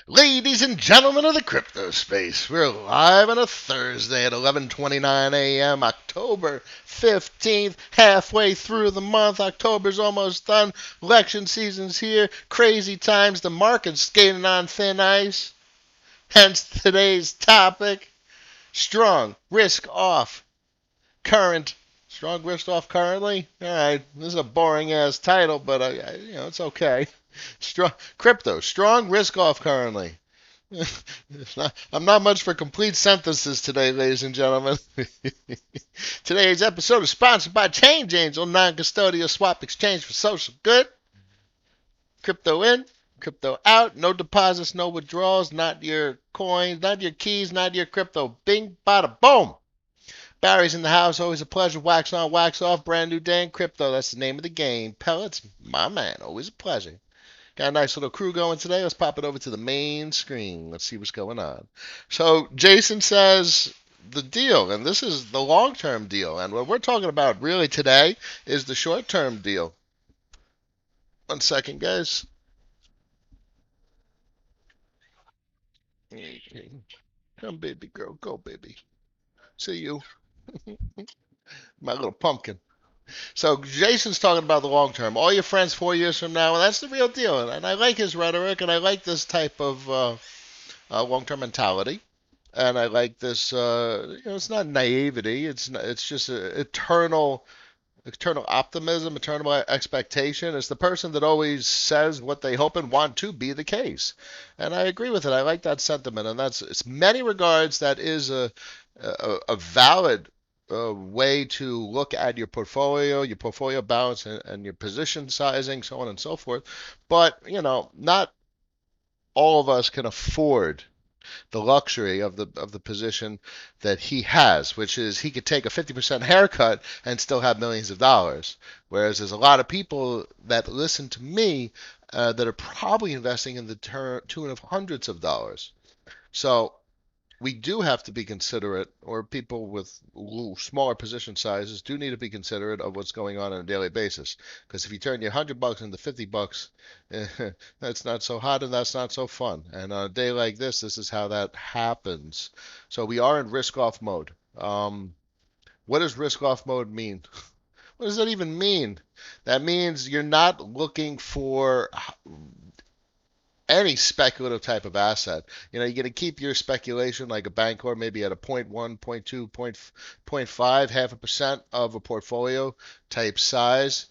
Ladies and gentlemen of the crypto space, we're live on a Thursday at 11:29 a.m. October 15th, halfway through the month. October's almost done. Election season's here. Crazy times. The market's skating on thin ice. Hence today's topic: strong risk off current. Strong risk off currently. All right, this is a boring ass title, but it's okay. Strong crypto. Strong risk off currently. I'm not much for complete synthesis today, ladies and gentlemen. Today's episode is sponsored by Change Angel, non-custodial swap exchange for social good. Crypto in, crypto out, no deposits, no withdrawals, not your coins, not your keys, not your crypto. Bing, bada, boom. Barry's in the house, always a pleasure. Wax on, wax off, brand new day in crypto. That's the name of the game. Pellets, my man, always a pleasure. Got a nice little crew going today. Let's pop it over to the main screen. Let's see what's going on. So Jason says the deal, and this is the long-term deal. And what we're talking about really today is the short-term deal. One second, guys. Come, baby girl. Go, baby. See you. My little pumpkin. So Jason's talking about the long term. All your friends 4 years from now, and that's the real deal. And I like his rhetoric, and I like this type of long term mentality. And I like this. It's not naivety. It's just eternal optimism, eternal expectation. It's the person that always says what they hope and want to be the case. And I agree with it. I like that sentiment, and it's many regards that is a valid way to look at your portfolio balance, and your position sizing, so on and so forth. But not all of us can afford the luxury of the position that he has, which is he could take a 50% haircut and still have millions of dollars. Whereas there's a lot of people that listen to me that are probably investing in the tune of hundreds of dollars. So we do have to be considerate, or people with smaller position sizes do need to be considerate of what's going on a daily basis. Because if you turn your $100 into $50, that's not so hot and that's not so fun. And on a day like this is how that happens. So we are in risk off mode. What does risk off mode mean? What does that even mean? That means you're not looking for any speculative type of asset. You're going to keep your speculation like a bank, or maybe at a point 0.1, point 0.2, point 0.5, half a percent of a portfolio type size,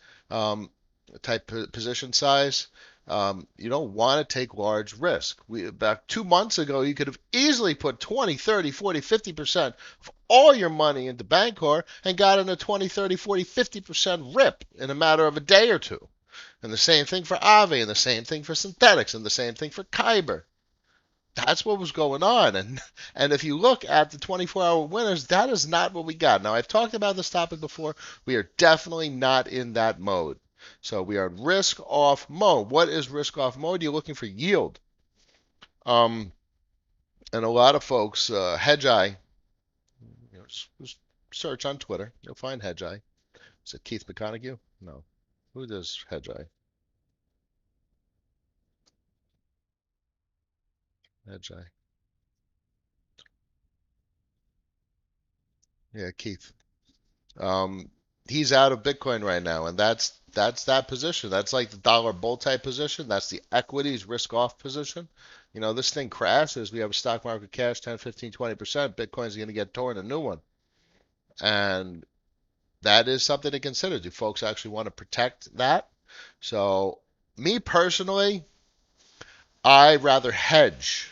type position size. You don't want to take large risk. Back 2 months ago, you could have easily put 20, 30, 40, 50% of all your money into Bancor and got in a 20, 30, 40, 50% rip in a matter of a day or two. And the same thing for Aave, and the same thing for synthetics, and the same thing for Kyber. That's what was going on. And if you look at the 24-hour winners, that is not what we got. Now, I've talked about this topic before. We are definitely not in that mode. So we are in risk off mode. What is risk off mode? You're looking for yield. And a lot of folks, Hedgeye, just search on Twitter. You'll find Hedgeye. Is it Keith McConaughey? No. Who does Hedgeye? Hedgeye. Yeah, Keith. Um, he's out of Bitcoin right now, and that's that position. That's like the dollar bull type position. That's the equities risk off position. This thing crashes. We have a stock market crash 10, 15, 20%. Bitcoin's going to get torn a new one. And that is something to consider. Do folks actually want to protect that? So, me personally, I rather hedge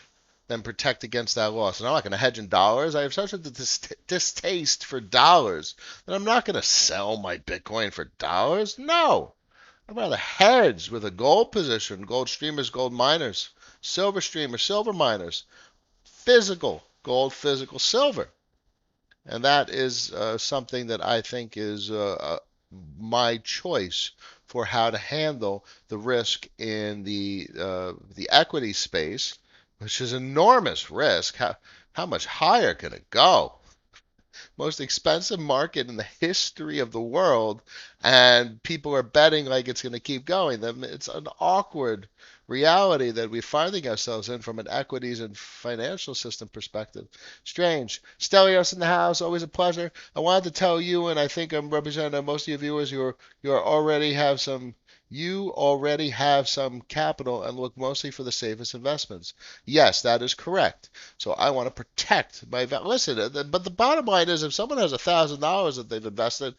than protect against that loss. And I'm not going to hedge in dollars. I have such a distaste for dollars that I'm not going to sell my Bitcoin for dollars. No. I'd rather hedge with a gold position, gold streamers, gold miners, silver streamers, silver miners, physical gold, physical silver. And that is something that I think is my choice for how to handle the risk in the equity space, which is enormous risk. How much higher can it go? Most expensive market in the history of the world, and people are betting like it's going to keep going. It's an awkward reality that we're finding ourselves in from an equities and financial system perspective. Strange. Stelios in the house, always a pleasure. I wanted to tell you, and I think I'm representing most of your viewers, you already have some capital and look mostly for the safest investments. Yes, that is correct. So I want to protect my listen. But the bottom line is, if someone has $1,000 that they've invested,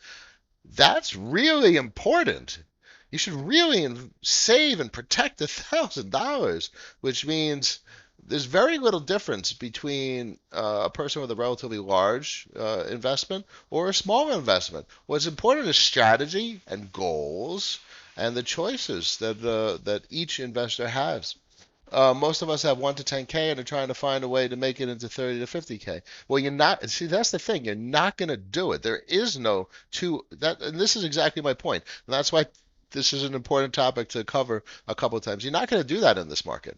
that's really important. You should really save and protect $1,000, which means there's very little difference between a person with a relatively large investment or a small investment. What's important is strategy and goals and the choices that each investor has. Most of us have 1 to 10K and are trying to find a way to make it into 30 to 50K. Well, you're not. See, that's the thing. You're not going to do it. There is no two. And this is exactly my point. And that's why this is an important topic to cover a couple of times. You're not going to do that in this market.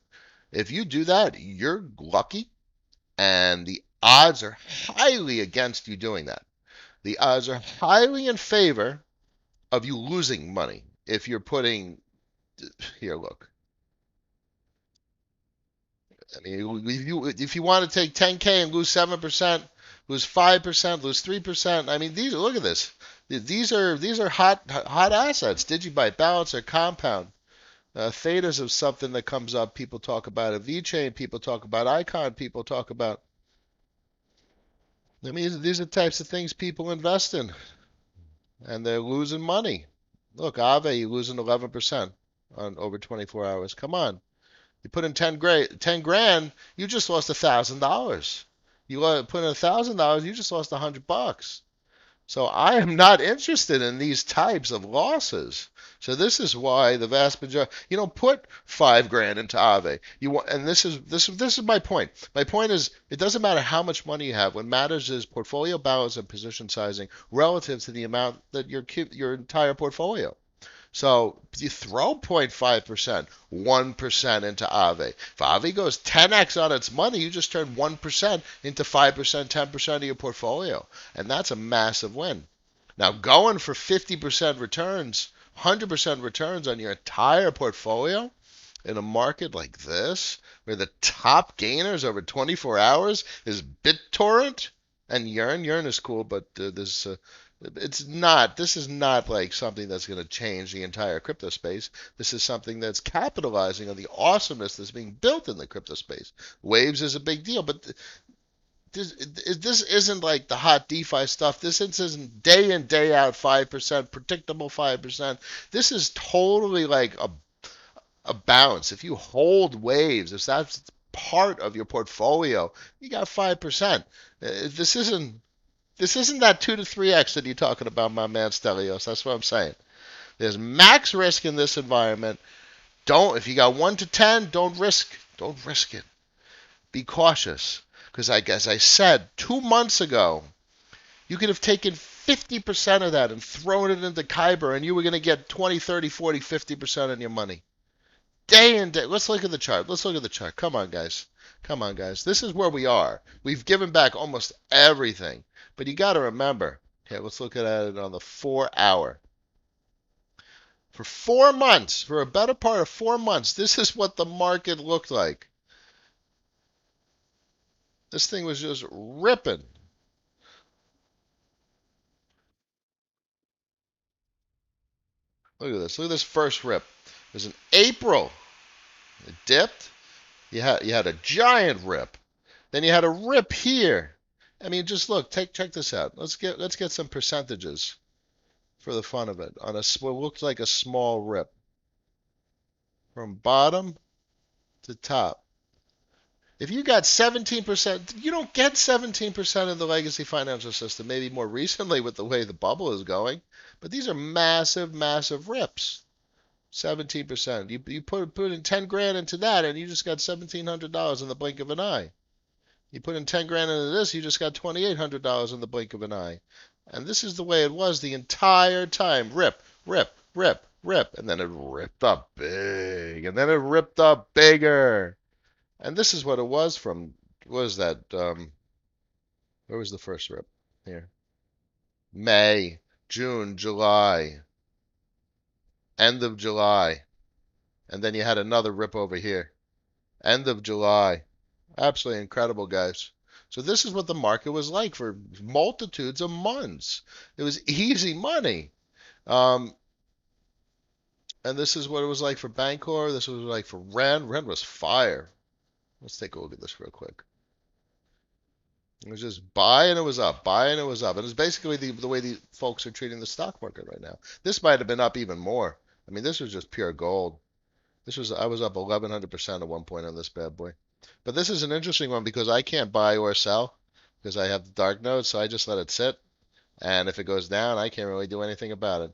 If you do that, you're lucky, and the odds are highly against you doing that. The odds are highly in favor of you losing money if you're putting. Here, look. I mean, if you want to take 10K and lose 7%, lose 5%, lose 3%. I mean, these look at this. These are hot assets. Digibyte, balance, or compound. Thetas is something that comes up. People talk about a VeChain. People talk about Icon. People talk about. I mean, these are the types of things people invest in, and they're losing money. Look, Aave, you're losing 11% on over 24 hours. Come on. You put in 10 grand, you just lost $1,000. You put in $1,000, you just lost $100. So I am not interested in these types of losses. So this is why the vast majority, put 5 grand into Aave. And this is my point. My point is, it doesn't matter how much money you have. What matters is portfolio balance and position sizing relative to the amount that your entire portfolio. So you throw 0.5%, 1% into Aave. If Aave goes 10x on its money, you just turn 1% into 5%, 10% of your portfolio. And that's a massive win. Now, going for 50% returns, 100% returns on your entire portfolio in a market like this, where the top gainers over 24 hours is BitTorrent and Yearn. Yearn is cool, but this is not like something that's going to change the entire crypto space. This is something that's capitalizing on the awesomeness that's being built in the crypto space. Waves is a big deal, but this isn't like the hot DeFi stuff. This isn't day in, day out 5%, predictable 5%. This is totally like a bounce. If you hold waves, if that's part of your portfolio, you got 5%. This isn't that 2 to 3x that you're talking about, my man Stelios. That's what I'm saying. There's max risk in this environment. If you got 1 to 10, don't risk it. Be cautious. Because as I said 2 months ago, you could have taken 50% of that and thrown it into Kyber, and you were going to get 20, 30, 40, 50% on your money. Day and day. Let's look at the chart. Come on, guys. This is where we are. We've given back almost everything. But you got to remember, okay, let's look at it on the 4 hour. For 4 months, for a better part of 4 months, this is what the market looked like. This thing was just ripping. Look at this. Look at this first rip. It was in April. It dipped. You had a giant rip. Then you had a rip here. I mean, just look. Check this out. Let's get some percentages for the fun of it on what looks like a small rip from bottom to top. If you got 17%, you don't get 17% in the legacy financial system. Maybe more recently with the way the bubble is going, but these are massive, massive rips. 17%. You put in 10 grand into that, and you just got $1,700 in the blink of an eye. You put in 10 grand into this, you just got $2,800 in the blink of an eye. And this is the way it was the entire time. Rip, rip, rip, rip. And then it ripped up big. And then it ripped up bigger. And this is what it was from, what was that? Where was the first rip? Here. May, June, July. End of July. And then you had another rip over here. End of July. Absolutely incredible, guys. So this is what the market was like for multitudes of months. It was easy money. Um, and this is what it was like for Bancor. This was like for Ren. Ren was fire. Let's take a look at this real quick. It was just buy and it was up, buy and it was up. And it's basically the way the folks are treating the stock market right now. This might have been up even more. I mean, this was just pure gold. This was I was up 1100% at one point on this bad boy. But this is an interesting one because I can't buy or sell because I have the dark node, so I just let it sit. And if it goes down, I can't really do anything about it.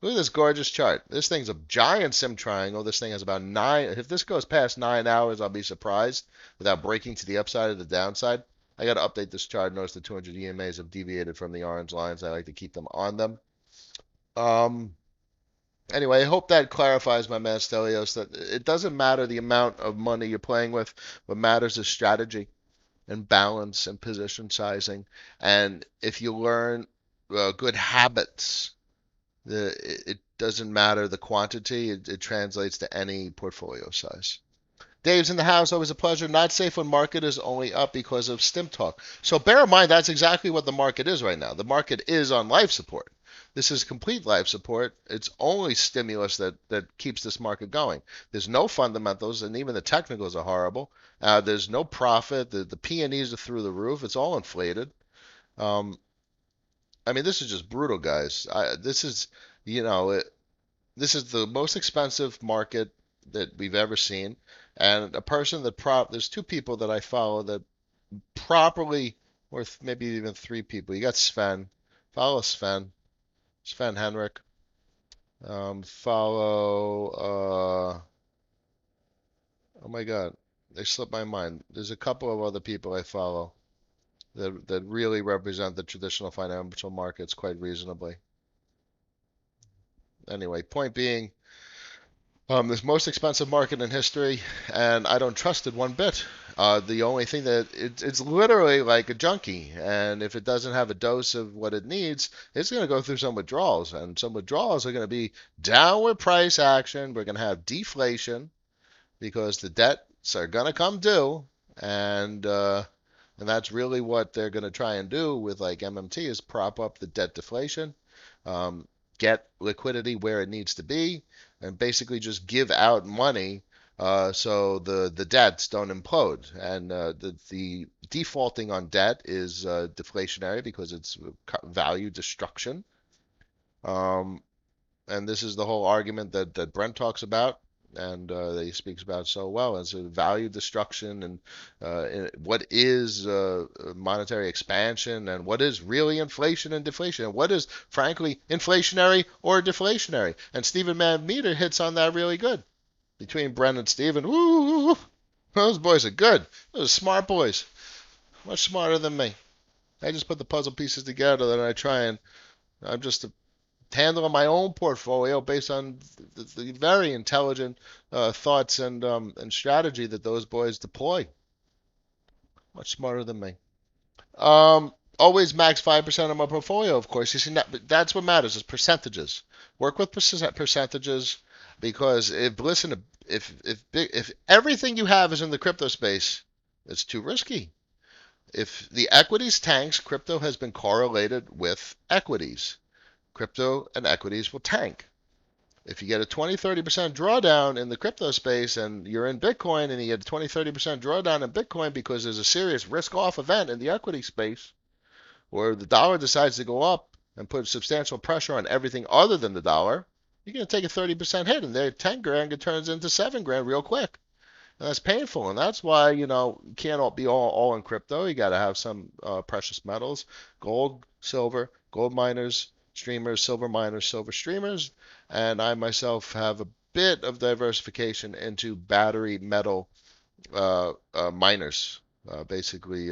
Look at this gorgeous chart. This thing's a giant sim triangle. This thing has about nine. If this goes past 9 hours, I'll be surprised without breaking to the upside or the downside. I got to update this chart. Notice the 200 EMAs have deviated from the orange lines. I like to keep them on them. Um, anyway, I hope that clarifies, my man Stelios, that it doesn't matter the amount of money you're playing with. What matters is strategy and balance and position sizing. And if you learn good habits, it doesn't matter the quantity, it translates to any portfolio size. Dave's in the house, always a pleasure. Not safe when market is only up because of stim talk. So bear in mind that's exactly what the market is right now. The market is on life support. This is complete life support. It's only stimulus that keeps this market going. There's no fundamentals, and even the technicals are horrible. There's no profit. The P&Es are through the roof. It's all inflated. Um, I mean, this is just brutal, guys. This is, you know, this is the most expensive market that we've ever seen. And a person that there's two people that I follow that properly, or maybe even three people. You got Sven. Follow Sven Henrik. Oh my God, they slipped my mind. There's a couple of other people I follow that really represent the traditional financial markets quite reasonably. Anyway, point being, this most expensive market in history, and I don't trust it one bit. The only thing that it's literally like a junkie, and if it doesn't have a dose of what it needs, it's going to go through some withdrawals, and some withdrawals are going to be downward price action. We're going to have deflation because the debts are going to come due, and uh, and that's really what they're going to try and do with like MMT is prop up the debt deflation, um, get liquidity where it needs to be, and basically just give out money so the debts don't implode. And the defaulting on debt is deflationary because it's value destruction. Um, and this is the whole argument that Brent talks about and that he speaks about so well as value destruction and what is monetary expansion and what is really inflation and deflation and what is frankly inflationary or deflationary. And Stephen Van Meter hits on that really good. Between Brent and Stephen, woo, those boys are good. Those are smart boys, much smarter than me. I just put the puzzle pieces together and I try and I'm just handling my own portfolio based on the very intelligent thoughts and strategy that those boys deploy. Much smarter than me. Always max 5% of my portfolio, of course. You see, that's what matters is percentages. Work with percentages because if everything you have is in the crypto space, it's too risky. If the equities tanks, crypto has been correlated with equities. Crypto and equities will tank. If you get a 20-30% drawdown in the crypto space and you're in Bitcoin and you get a 20-30% drawdown in Bitcoin because there's a serious risk off event in the equity space, or the dollar decides to go up and put substantial pressure on everything other than the dollar, you're going to take a 30% hit and there 10 grand it turns into 7 grand real quick. And that's painful. And that's why, you can't all be all in crypto. You got to have some precious metals, gold, silver, gold miners, streamers, silver miners, silver streamers. And I myself have a bit of diversification into battery metal miners, basically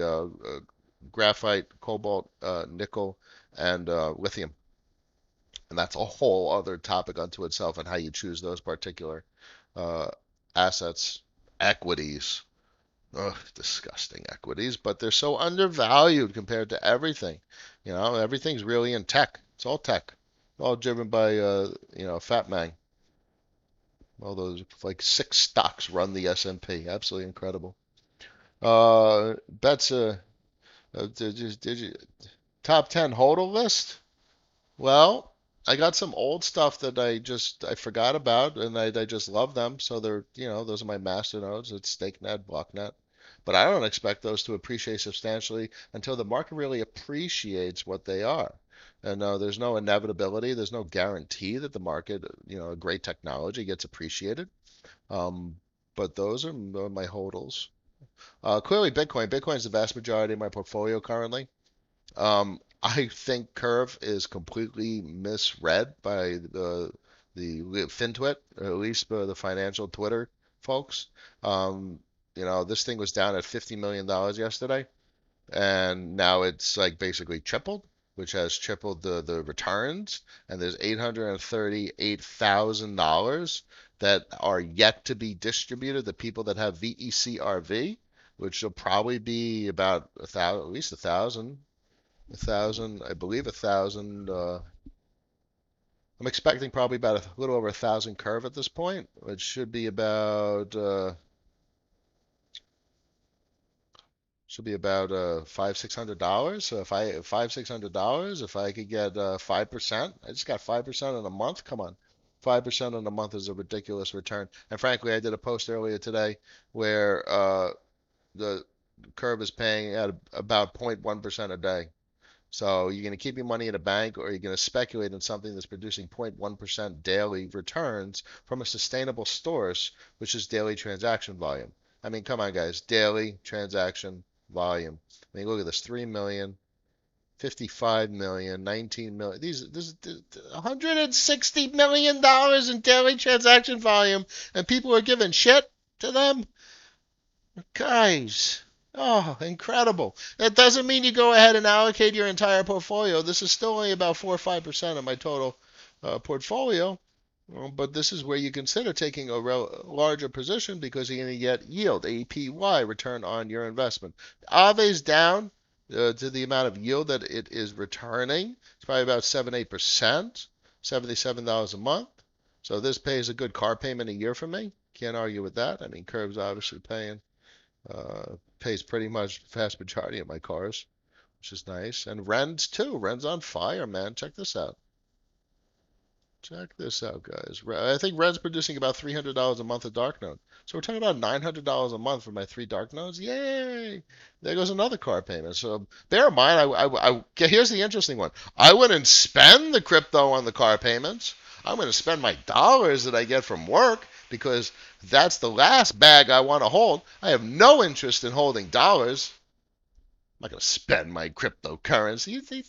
graphite, cobalt, nickel, and lithium. And that's a whole other topic unto itself and how you choose those particular uh, assets, equities. Ugh, disgusting equities, but they're so undervalued compared to everything. Everything's really in tech. It's all tech. All driven by, Fat Man. All those like six stocks run the S&P. Absolutely incredible. Bets. Did you top 10 hodl list? Well, I got some old stuff that I forgot about, and I just love them. So they're, those are my master nodes. It's StakeNet, BlockNet. But I don't expect those to appreciate substantially until the market really appreciates what they are. And there's no inevitability, there's no guarantee that the market, a great technology gets appreciated. Um, but those are my hodls. Clearly, Bitcoin. Bitcoin is the vast majority of my portfolio currently. I think Curve is completely misread by the FinTwit, or at least the financial Twitter folks. Um, this thing was down at $50 million yesterday, and now it's like basically tripled, which has tripled the returns. And there's $838,000 that are yet to be distributed. The people that have VECRV, which will probably be about a thousand, at least a thousand, I believe a thousand. I'm expecting probably about a little over 1,000 curve at this point, which should be about $500-600. So if I $500-600, if I could get 5%, I just got 5% in a month. Come on, 5% in a month is a ridiculous return. And frankly, I did a post earlier today where the curve is paying at about 0.1% a day. So you're going to keep your money in a bank, or you're going to speculate in something that's producing 0.1% daily returns from a sustainable source, which is daily transaction volume. I mean, come on, guys, daily transaction volume. I mean, look at this: 3 million, 55 million, 19 million. This $160 million in daily transaction volume, and people are giving shit to them. Guys, oh, incredible. That doesn't mean you go ahead and allocate your entire portfolio. This is still only about 4 or 5% of my total portfolio. But this is where you consider taking a larger position because you're going to get yield, APY, return on your investment. Ave's down to the amount of yield that it is returning. It's probably about 7, 8%, $77 a month. So this pays a good car payment a year for me. Can't argue with that. I mean, Curb's obviously pays pretty much the vast majority of my cars, which is nice. And Ren's too. Ren's on fire, man. Check this out. Check this out, guys. I think Ren's producing about $300 a month of dark node. So we're talking about $900 a month for my 3 dark nodes. Yay! There goes another car payment. So bear in mind, here's the interesting one. I wouldn't spend the crypto on the car payments. I'm going to spend my dollars that I get from work because that's the last bag I want to hold. I have no interest in holding dollars. I'm not going to spend my cryptocurrency. They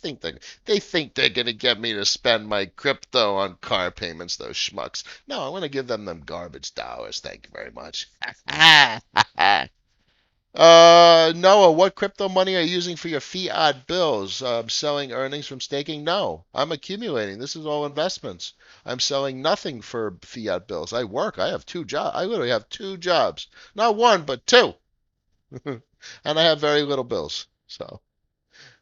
think they're going to get me to spend my crypto on car payments, those schmucks. No, I want to give them garbage dollars. Thank you very much. Noah, what crypto money are you using for your fiat bills? Selling earnings from staking? No, I'm accumulating. This is all investments. I'm selling nothing for fiat bills. I work. I have 2 jobs. I literally have 2 jobs. Not one, but 2. And I have very little bills. So,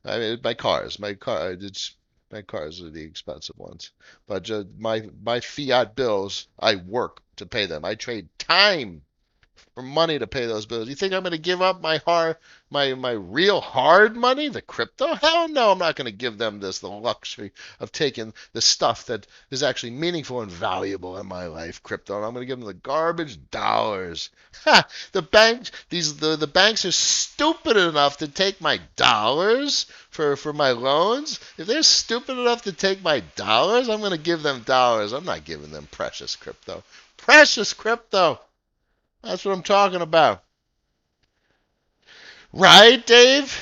I mean, my cars are the expensive ones. But just my fiat bills, I work to pay them. I trade time for money to pay those bills. You think I'm going to give up my real hard money, the crypto? Hell no, I'm not going to give them the luxury of taking the stuff that is actually meaningful and valuable in my life, crypto. And I'm going to give them the garbage dollars. Ha! The banks are stupid enough to take my dollars for my loans. If they're stupid enough to take my dollars, I'm going to give them dollars. I'm not giving them precious crypto. Precious crypto. That's what I'm talking about. Right, Dave?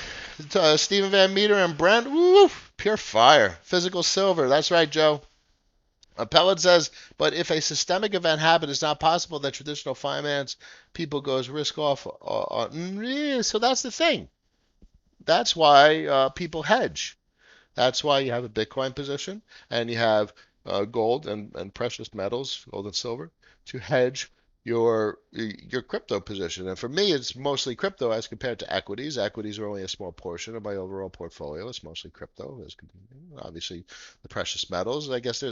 Stephen Van Meter and Brent? Woo! Pure fire. Physical silver. That's right, Joe. Appellate says, but if a systemic event happened, it's not possible that traditional finance people goes risk off. So that's the thing. That's why people hedge. That's why you have a Bitcoin position and you have gold and precious metals, gold and silver, to hedge your crypto position. And for me, it's mostly crypto as compared to equities. Equities are only a small portion of my overall portfolio. It's mostly crypto. There's obviously the precious metals. I guess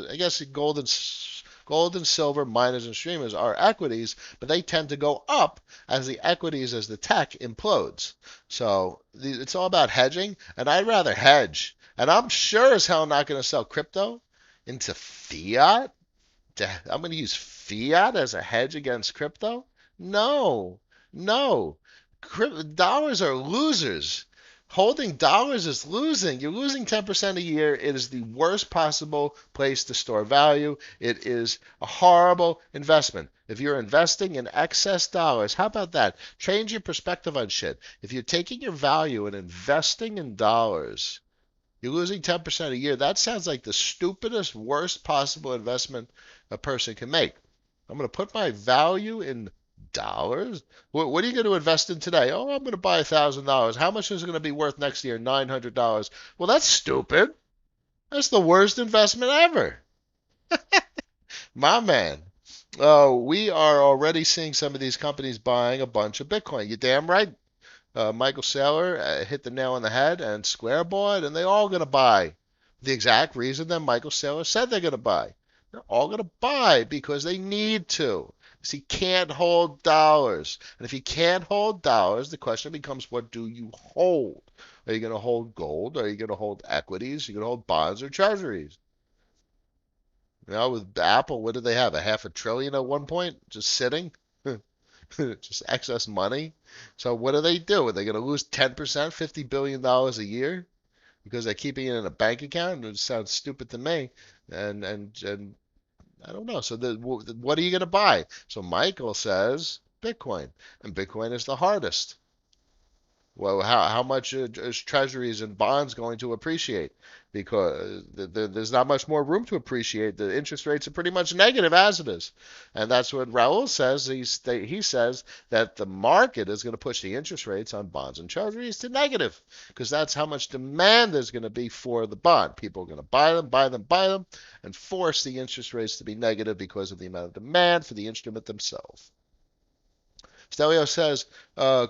Gold and silver, miners and streamers are equities, but they tend to go up as the equities, as the tech implodes. So it's all about hedging, and I'd rather hedge. And I'm sure as hell not going to sell crypto into fiat. I'm going to use fiat as a hedge against crypto? No, no. Dollars are losers. Holding dollars is losing. You're losing 10% a year. It is the worst possible place to store value. It is a horrible investment. If you're investing in excess dollars, how about that? Change your perspective on shit. If you're taking your value and investing in dollars, you're losing 10% a year. That sounds like the stupidest, worst possible investment a person can make. I'm going to put my value in dollars. What are you going to invest in today? Oh, I'm going to buy $1,000. How much is it going to be worth next year? $900. Well, that's stupid. That's the worst investment ever. My man. Oh, we are already seeing some of these companies buying a bunch of Bitcoin. You damn right. Michael Saylor hit the nail on the head, and Square bought, and they're all going to buy. The exact reason that Michael Saylor said they're going to buy. They're all going to buy because they need to. Because he can't hold dollars. And if he can't hold dollars, the question becomes, what do you hold? Are you going to hold gold? Are you going to hold equities? Are you going to hold bonds or treasuries? You know, with Apple, what did they have? A half a trillion at one point? Just sitting? Just excess money. So what do they do? Are they going to lose 10%, $50 billion a year because they're keeping it in a bank account? It sounds stupid to me. And I don't know. So what are you going to buy? So Michael says Bitcoin, and Bitcoin is the hardest. Well, how much is treasuries and bonds going to appreciate? Because there's not much more room to appreciate. The interest rates are pretty much negative as it is. And that's what Raul says. He says that the market is going to push the interest rates on bonds and treasuries to negative because that's how much demand there's going to be for the bond. People are going to buy them, buy them, buy them, and force the interest rates to be negative because of the amount of demand for the instrument themselves. Stelio says,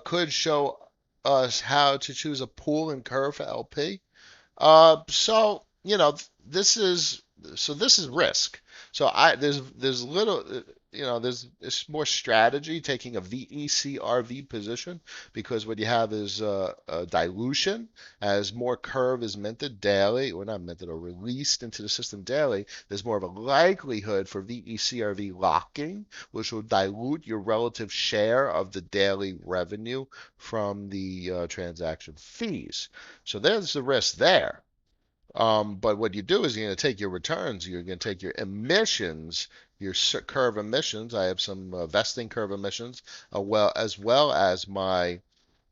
could show us how to choose a pool and curve for LP. So this is this is risk. So there's little there's more strategy taking a VECRV position because what you have is a dilution as more curve is minted daily, or not minted or released into the system daily. There's more of a likelihood for VECRV locking, which will dilute your relative share of the daily revenue from the transaction fees. So there's the risk there. But what you do is you're going to take your returns, you're going to take your emissions, your curve emissions. I have some vesting curve emissions, as well as my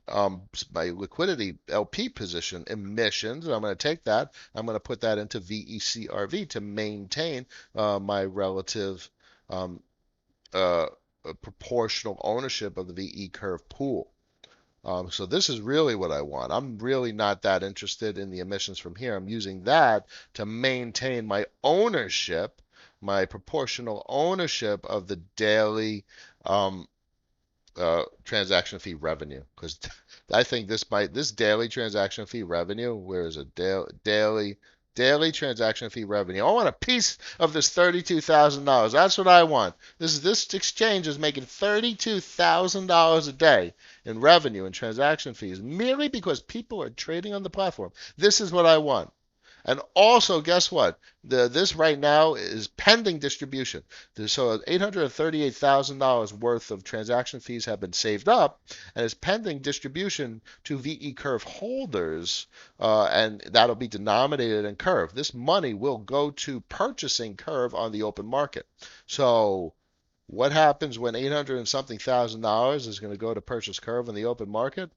liquidity LP position emissions. And I'm going to take that. I'm going to put that into VECRV to maintain my relative proportional ownership of the VE curve pool. So this is really what I want. I'm really not that interested in the emissions from here. I'm using that to maintain my ownership, my proportional ownership of the daily transaction fee revenue. Because I think this daily transaction fee revenue, where is it? Daily transaction fee revenue. I want a piece of this $32,000. That's what I want. This exchange is making $32,000 a day in revenue and transaction fees merely because people are trading on the platform. This is what I want. And also, guess what? This right now is pending distribution. So $838,000 worth of transaction fees have been saved up and is pending distribution to VE Curve holders, and that'll be denominated in Curve. This money will go to purchasing Curve on the open market. So what happens when 800 and something thousand dollars is going to go to purchase Curve on the open market?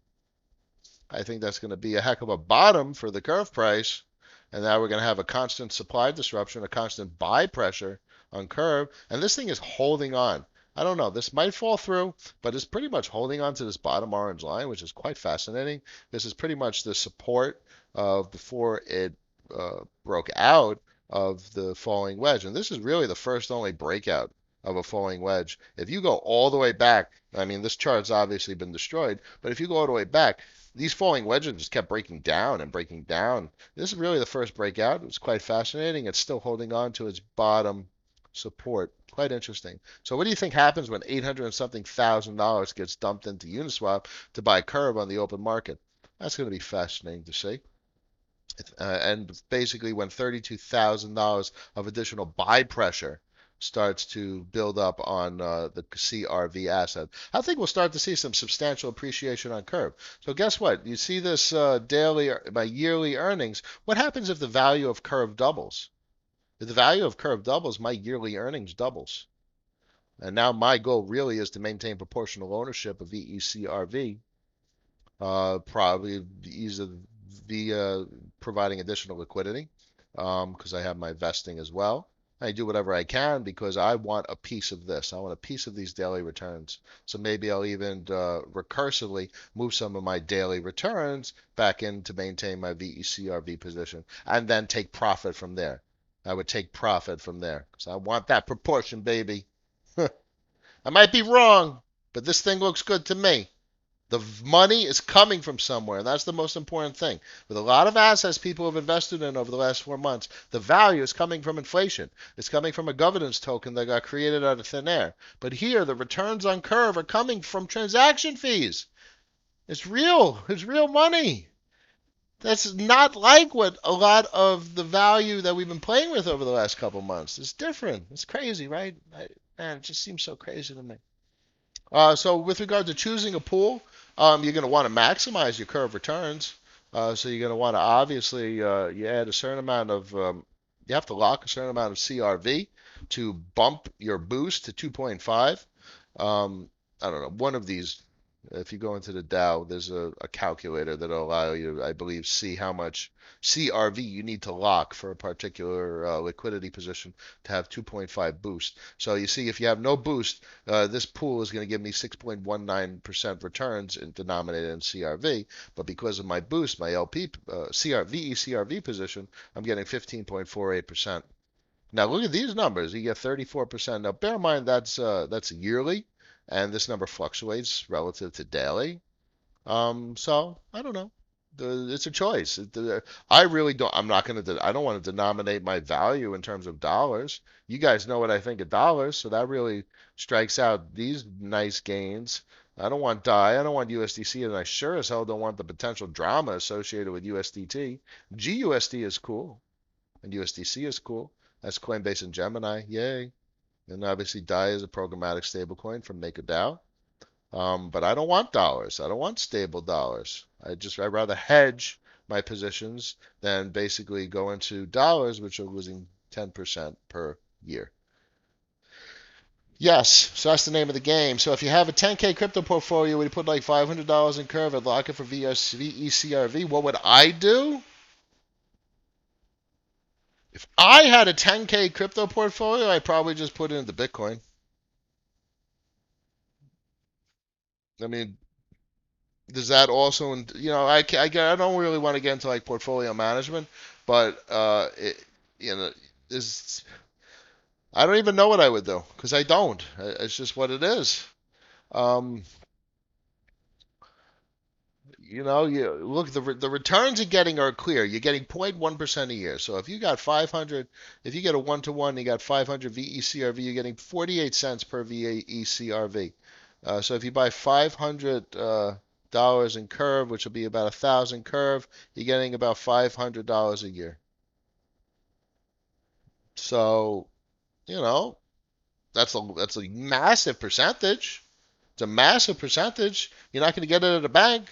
I think that's going to be a heck of a bottom for the Curve price. And now we're going to have a constant supply disruption, a constant buy pressure on Curve. And this thing is holding on. I don't know. This might fall through, but it's pretty much holding on to this bottom orange line, which is quite fascinating. This is pretty much the support of before it broke out of the falling wedge. And this is really the first only breakout of a falling wedge. If you go all the way back, I mean, this chart's obviously been destroyed, but if you go all the way back, these falling wedges just kept breaking down and breaking down. This is really the first breakout. It was quite fascinating. It's still holding on to its bottom support. Quite interesting. So what do you think happens when 800 and something thousand dollars gets dumped into Uniswap to buy Curve on the open market? That's going to be fascinating to see. And basically, when $32,000 of additional buy pressure starts to build up on the CRV asset, I think we'll start to see some substantial appreciation on Curve. So guess what? You see this daily by yearly earnings. What happens if the value of Curve doubles? If the value of Curve doubles, my yearly earnings doubles. And now my goal really is to maintain proportional ownership of VECRV, probably either via providing additional liquidity, because I have my vesting as well. I do whatever I can because I want a piece of this. I want a piece of these daily returns. So maybe I'll even recursively move some of my daily returns back in to maintain my VECRV position and then take profit from there. I would take profit from there because I want that proportion, baby. I might be wrong, but this thing looks good to me. The money is coming from somewhere, and that's the most important thing. With a lot of assets people have invested in over the last 4 months, the value is coming from inflation. It's coming from a governance token that got created out of thin air. But here, the returns on Curve are coming from transaction fees. It's real. It's real money. That's not like what a lot of the value that we've been playing with over the last couple months. It's different. It's crazy, right? Man, it just seems so crazy to me. So with regard to choosing a pool, you're going to want to maximize your Curve returns. So you're going to want to obviously you add a certain amount of you have to lock a certain amount of CRV to bump your boost to 2.5. I don't know, one of these. If you go into the Dow, there's a calculator that'll allow you, I believe, see how much CRV you need to lock for a particular liquidity position to have 2.5 boost. So you see, if you have no boost, this pool is going to give me 6.19% returns denominated in CRV. But because of my boost, my LP CRV position, I'm getting 15.48%. Now look at these numbers. You get 34%. Now bear in mind that's yearly, and this number fluctuates relative to daily. So I don't know. It's a choice. I really don't. I'm not going to. I don't want to denominate my value in terms of dollars. You guys know what I think of dollars, so that really strikes out these nice gains. I don't want DAI. I don't want USDC, and I sure as hell don't want the potential drama associated with USDT. GUSD is cool, and USDC is cool. That's Coinbase and Gemini. Yay. And obviously DAI is a programmatic stablecoin from MakerDAO. But I don't want dollars. I don't want stable dollars. I'd rather hedge my positions than basically go into dollars, which are losing 10% per year. Yes, so that's the name of the game. So if you have a 10K crypto portfolio where you put like $500 in Curve and lock it for VECRV, what would I do? If I had a 10K crypto portfolio, I'd probably just put it into Bitcoin. I mean, does that also, I don't really want to get into like portfolio management, but you know, is I don't even know what I would do because I don't. It's just what it is. Um, you look, the returns you're getting are clear. You're getting 0.1% a year. So if you got 500, if you get a one-to-one, you got 500 VECRV, you're getting 48 cents per VECRV. So if you buy 500 dollars in Curve, which will be about 1,000 Curve, you're getting about $500 a year. So, you know, that's a massive percentage. It's a massive percentage. You're not going to get it at a bank,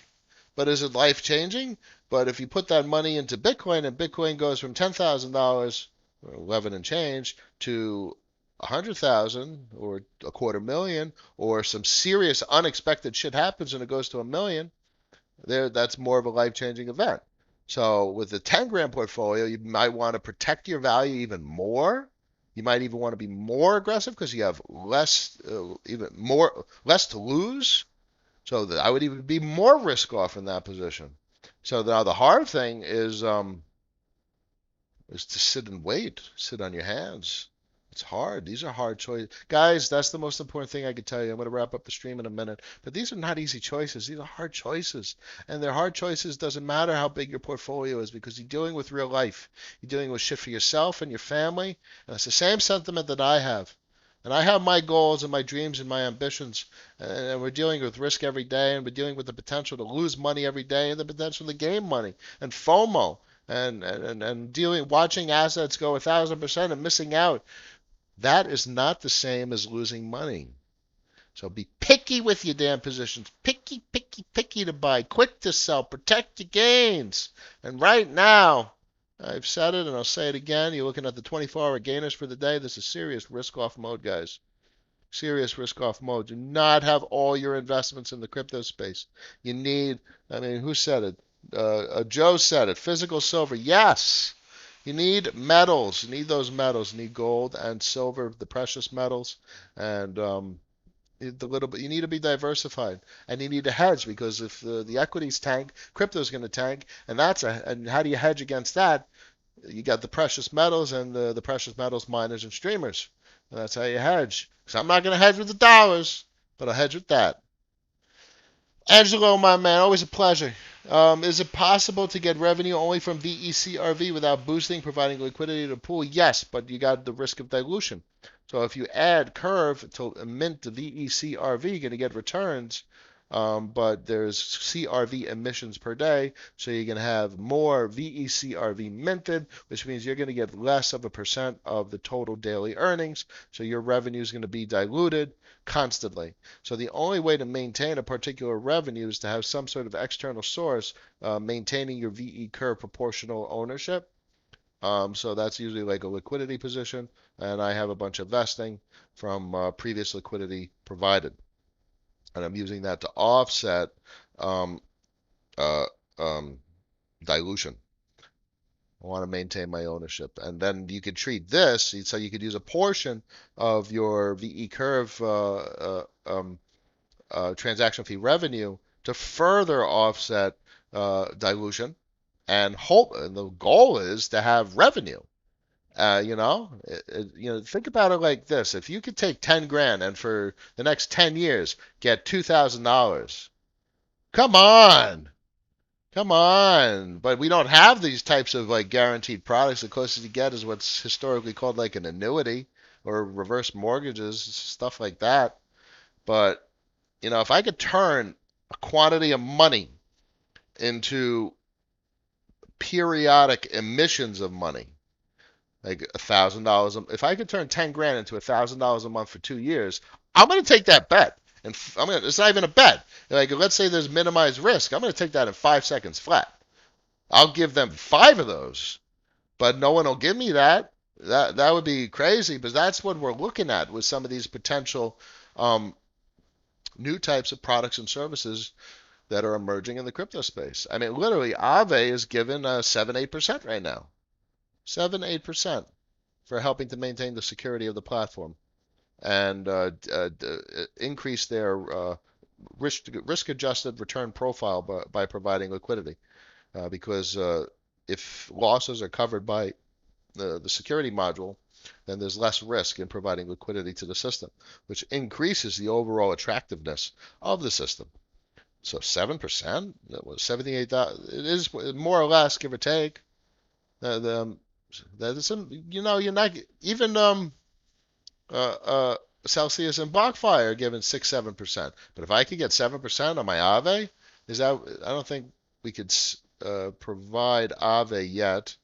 but is it life changing? But if you put that money into Bitcoin and Bitcoin goes from $10,000, 11 and change, to 100,000 or a quarter million, or some serious unexpected shit happens and it goes to a million, that's more of a life-changing event. So with the 10 grand portfolio, you might want to protect your value even more. You might even want to be more aggressive because you have less to lose. So that I would even be more risk off in that position. So now the hard thing is to sit and wait, sit on your hands. It's hard. These are hard choices. Guys, that's the most important thing I could tell you. I'm going to wrap up the stream in a minute. But these are not easy choices. These are hard choices. And they're hard choices doesn't matter how big your portfolio is because you're dealing with real life. You're dealing with shit for yourself and your family. And it's the same sentiment that I have. And I have my goals and my dreams and my ambitions. And we're dealing with risk every day. And we're dealing with the potential to lose money every day and the potential to gain money. And FOMO. And dealing, watching assets go 1,000% and missing out. That is not the same as losing money. So be picky with your damn positions. Picky, picky, picky to buy. Quick to sell. Protect your gains. And right now, I've said it and I'll say it again. You're looking at the 24-hour gainers for the day. This is serious risk-off mode, guys. Serious risk-off mode. Do not have all your investments in the crypto space. You need, I mean, who said it? Joe said it. Physical silver. Yes. You need metals. You need those metals. You need gold and silver, the precious metals, and the little bit. You need to be diversified, and you need to hedge because if the equities tank, crypto's going to tank, and how do you hedge against that? You got the precious metals and the precious metals miners and streamers. And that's how you hedge. Because I'm not going to hedge with the dollars, but I'll hedge with that. Angelo, my man, always a pleasure. Is it possible to get revenue only from VECRV without boosting, providing liquidity to the pool? Yes, but you got the risk of dilution. So if you add Curve to mint the VECRV, you're going to get returns, but there's CRV emissions per day, so you're going to have more VECRV minted, which means you're going to get less of a percent of the total daily earnings, so your revenue is going to be diluted constantly. So the only way to maintain a particular revenue is to have some sort of external source maintaining your VE curve proportional ownership. So that's usually like a liquidity position, and I have a bunch of vesting from previous liquidity provided. And I'm using that to offset um, uh, um, dilution. I want to maintain my ownership. And then you could treat this, so you could use a portion of your VE curve transaction fee revenue to further offset dilution. And hope, and the goal is to have revenue. Think about it like this: if you could take 10 grand and for the next 10 years get $2,000, come on, come on. But we don't have these types of like guaranteed products. The closest you get is what's historically called like an annuity or reverse mortgages, stuff like that. But if I could turn a quantity of money into periodic emissions of money, like $1,000. If I could turn 10 grand into $1,000 a month for 2 years, I'm going to take that bet. And it's not even a bet. Like, let's say there's minimized risk. I'm going to take that in 5 seconds flat. I'll give them 5 of those, but no one will give me that. That would be crazy, but that's what we're looking at with some of these potential new types of products and services that are emerging in the crypto space. I mean, literally, Aave is given 7-8% right now. 7-8% for helping to maintain the security of the platform and increase their risk-adjusted return profile by providing liquidity. Because if losses are covered by the security module, then there's less risk in providing liquidity to the system, which increases the overall attractiveness of the system. So 7%, that was 78,000. It is more or less, give or take. That is, you're not even Celsius and BlockFi are giving 6-7%. But if I could get 7% on my Aave, I don't think we could provide Aave yet,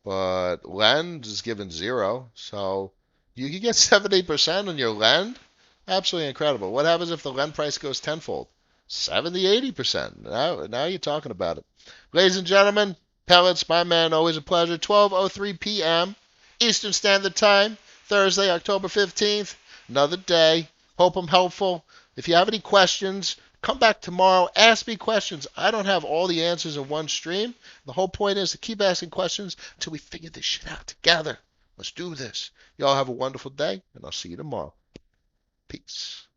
but Lend is given 0, so you could get 70% on your Lend. Absolutely incredible. What happens if the Lend price goes tenfold? 70-80%. Now you're talking about it. Ladies and gentlemen, Pellets, my man, always a pleasure. 12:03 p.m. Eastern Standard Time, Thursday, October 15th. Another day. Hope I'm helpful. If you have any questions, come back tomorrow. Ask me questions. I don't have all the answers in one stream. The whole point is to keep asking questions until we figure this shit out together. Let's do this. Y'all have a wonderful day, and I'll see you tomorrow. Peace.